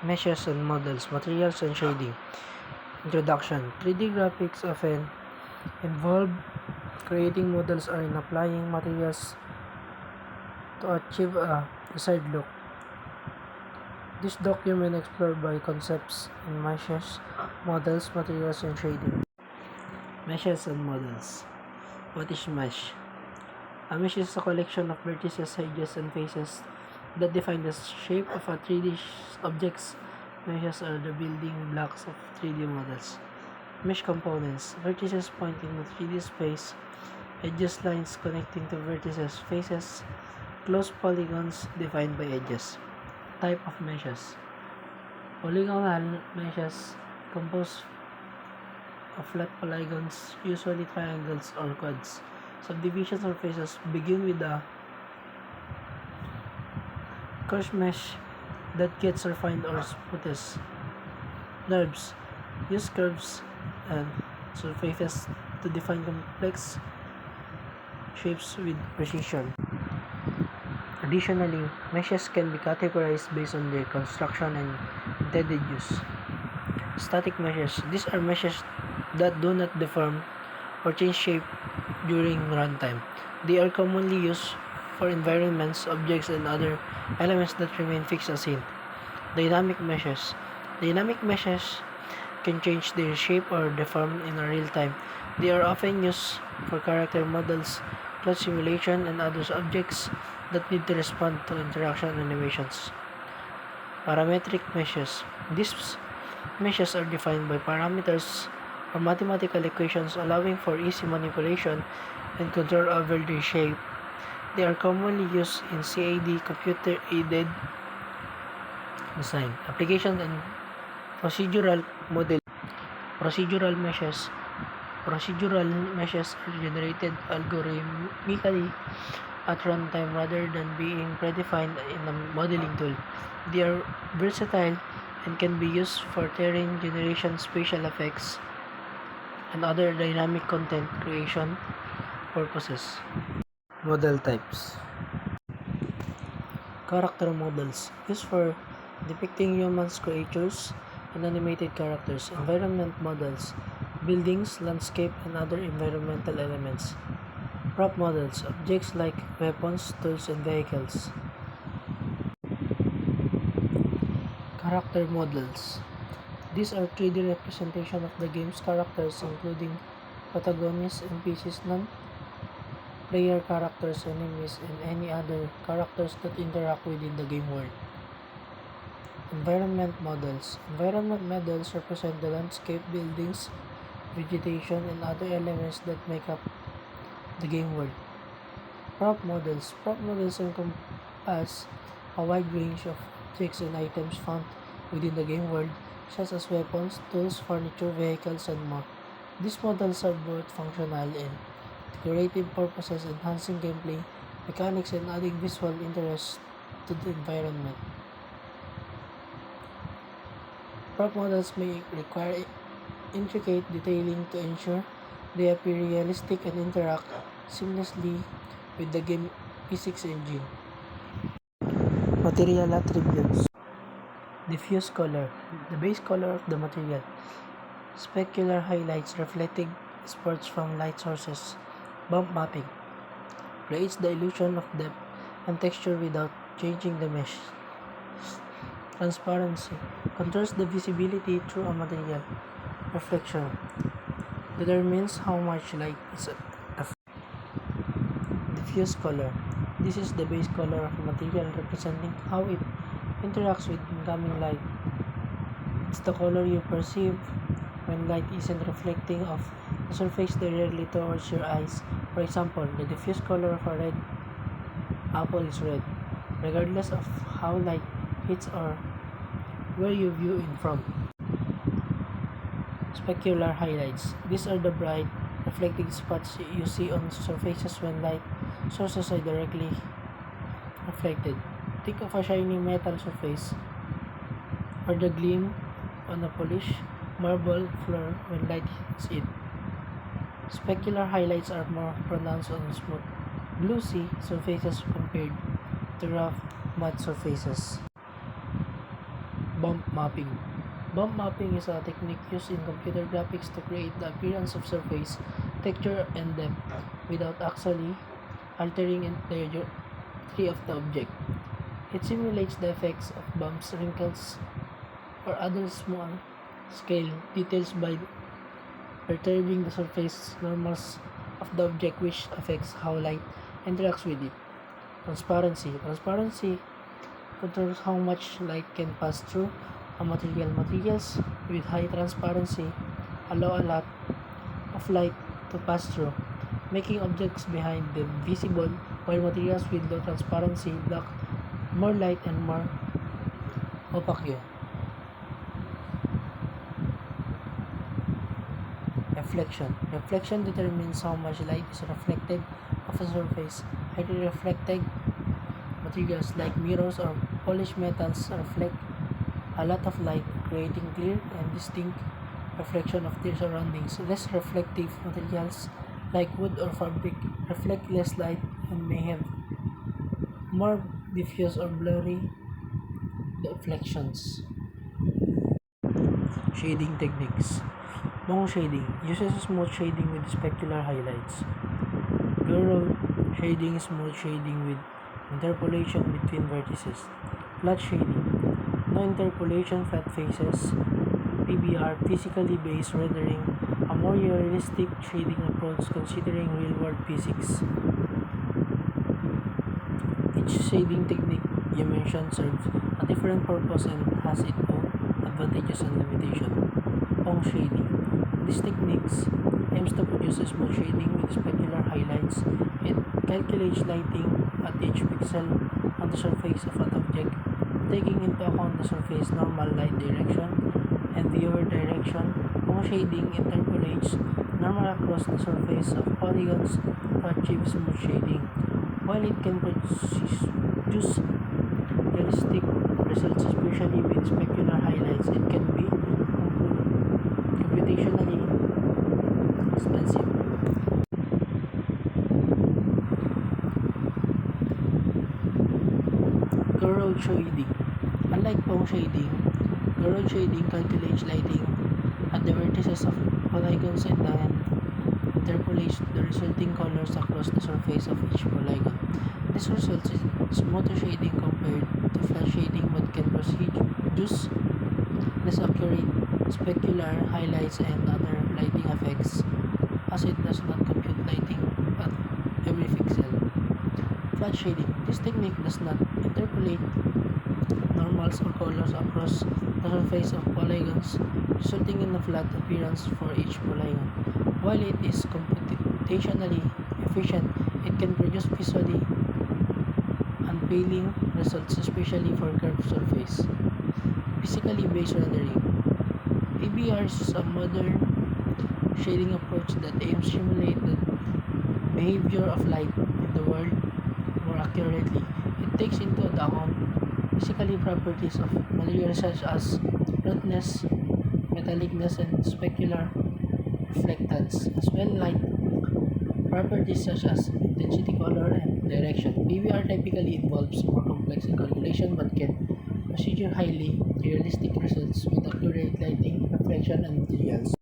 Meshes and models, materials and shading. Introduction. 3D graphics often involve creating models or in applying materials to achieve a desired look. This document explored by concepts in meshes, models, materials, and shading. Meshes and models. What is mesh? A mesh is a collection of vertices, edges, and faces that define the shape of a 3D objects. Meshes are the building blocks of 3D models. Mesh components. Vertices pointing to 3D space. Edges, lines connecting to vertices, faces. Closed polygons defined by edges. Type of meshes. Polygonal meshes composed of flat polygons, usually triangles or quads. Subdivision surfaces begin with a curved mesh that gets refined or smoothes. Nerves use curves and surfaces to define complex shapes with precision. Additionally, meshes can be categorized based on their construction and intended use. Static meshes. These are meshes that do not deform or change shape during runtime. They are commonly used for environments, objects, and other elements that remain fixed as seen. Dynamic meshes. Dynamic meshes can change their shape or deform in real time. They are often used for character models, cloud simulation, and other objects that need to respond to interaction animations. Parametric meshes. These meshes are defined by parameters or mathematical equations allowing for easy manipulation and control over their shape. They are commonly used in CAD, computer-aided design, applications, and procedural modeling. Procedural meshes. Procedural meshes are generated algorithmically at runtime rather than being predefined in a modeling tool. They are versatile and can be used for terrain generation, spatial effects, and other dynamic content creation purposes. Model types. Character models used for depicting humans, creatures, and animated characters. Environment models, buildings, landscape, and other environmental elements. Prop models, objects like weapons, tools, and vehicles. Character models. These are 3D representation of the game's characters, including protagonists, NPCs, non-player characters, enemies, and any other characters that interact within the game world. Environment models. Environment models represent the landscape, buildings, vegetation, and other elements that make up the game world. Prop models. Prop models encompass a wide range of objects and items found within the game world, such as weapons, tools, furniture, vehicles, and more. These models are both functional and decorative purposes, enhancing gameplay mechanics and adding visual interest to the environment. Prop models may require intricate detailing to ensure they appear realistic and interact seamlessly with the game physics engine. Material attributes. Diffuse color, the base color of the material. Specular highlights reflecting spots from light sources. Bump mapping creates the illusion of depth and texture without changing the mesh. Transparency controls the visibility through a material. Reflection determines how much light is affected. Diffuse color. This is the base color of a material representing how it interacts with incoming light. It's the color you perceive when light isn't reflecting off the surface directly towards your eyes. For example, the diffuse color of a red apple is red, regardless of how light hits or where you view it from. Specular highlights. These are the bright, reflecting spots you see on surfaces when light sources are directly reflected. Think of a shiny metal surface or the gleam on a polished marble floor when light hits it. Specular highlights are more pronounced on smooth, glossy surfaces compared to rough, matte surfaces. Bump mapping. Bump mapping is a technique used in computer graphics to create the appearance of surface, texture, and depth without actually altering the geometry of the object. It simulates the effects of bumps, wrinkles, or other small scale details by perturbing the surface normals of the object, which affects how light interacts with it. Transparency. Transparency controls how much light can pass through a material. Materials with high transparency allow a lot of light to pass through, making objects behind them visible, while materials with low transparency block more light and more opaque. Reflection. Reflection determines how much light is reflected off a surface. Highly reflected materials like mirrors or polished metals reflect a lot of light, creating clear and distinct reflection of their surroundings. Less reflective materials like wood or fabric reflect less light and may have more diffuse or blurry reflections. Shading techniques. Bone shading uses smooth shading with specular highlights. Girl shading is smooth shading with interpolation between vertices. Flat shading. No interpolation, flat faces. PBR, physically based rendering, a more realistic shading approach considering real-world physics. Each shading technique you mentioned serves a different purpose and has its own advantages and limitations. Pong shading. This technique aims to produce a smooth shading with specular highlights. It calculates lighting at each pixel on the surface of an object, taking into account the surface normal light direction and viewer direction. Pong shading interpolates normal across the surface of polygons to achieve smooth shading. While it can produce realistic results, especially with specular highlights, it can be computationally expensive. Gouraud shading. Unlike Pong shading, Gouraud shading calculates lighting at the vertices of polygons and then interpolates the resulting colors across the surface of each polygon. This results in smoother shading compared to flat shading but can produce less accurate specular highlights and other lighting effects as it does not compute lighting at every pixel. Flat shading. This technique does not interpolate normals or colors across the surface of polygons, resulting in a flat appearance for each polygon. While it is computationally efficient, it can produce visually unappealing results, especially for curved surface. Physically based rendering. PBR is a modern shading approach that aims to simulate the behavior of light in the world more accurately. It takes into account physical properties of materials such as roughness, metallicness, and specular reflectance, as well as light properties such as intensity, color, and direction. PBR typically involves more complex calculation but can procedure highly realistic results with accurate lighting, reflection, and materials.